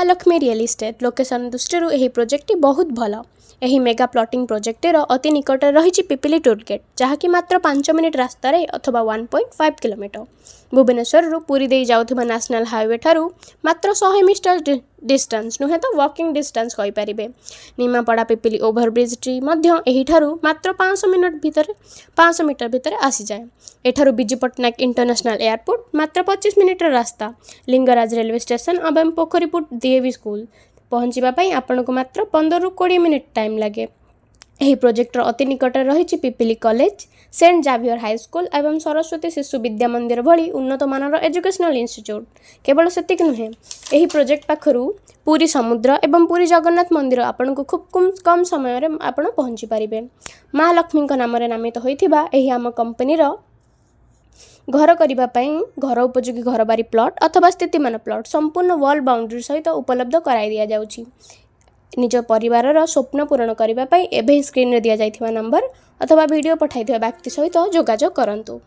Mahalakshmi real estate location दृष्टि यह project बहुत भल। यह मेगा प्लॉटिंग प्रोजेक्टर अति निकट रही पिपिली टोल गेट जहाँकि मात्र 5 मिनिट रास्त अथवा 1.5 किलोमीटर भुवनेश्वर पुरी दे जाउथिबा नेशनल हाईवे ठारू मात्र 100 मीटर डिस्टेंस नुहे तो वॉकिंग डिस्टेंस कहींपारे। निमापड़ा पिपिली ओभरब्रिज टी यही ठारू मात्र 500 मीटर भितर आसी जाए। एठारू बिजू पट्टनायक इंटरनेशनल एयरपोर्ट मात्र 25 मिनिट रास्ता। लिंगराज रेलवे स्टेशन एवं पोखरीपुट डीएवी स्कूल पहुँचापी आपको मात्र 15 ରୁ 20 मिनिट टाइम लगे। यह प्रोजेक्टर अति निकट रही Pipili college, Saint Xavier high school एवं सरस्वती शिशु विद्या मंदिर भली उन्नत मानर एजुकेशनल इंस्टीट्यूट। केवल सेतिक नुहे, यही प्रोजेक्ट पाखरु पुरी समुद्र एवं पुरी जगन्नाथ मंदिर आपन को खूब कम समय रे आपण पहुँची पारिबे। महालक्ष्मी नाम नामित होइथिबा एही आम कंपनी घर करने घर उपयोगी घर बारी प्लॉट अथवा स्थितिमान प्लॉट संपूर्ण वॉल बाउंड्री सहित उपलब्ध कराई दिया जाउछि। निज परिवार स्वप्न पूरण करने एवं स्क्रीन रे दिया जाइथिबा नंबर अथवा वीडियो पठाइथिबा व्यक्ति सहित जोगाजोग करंतु।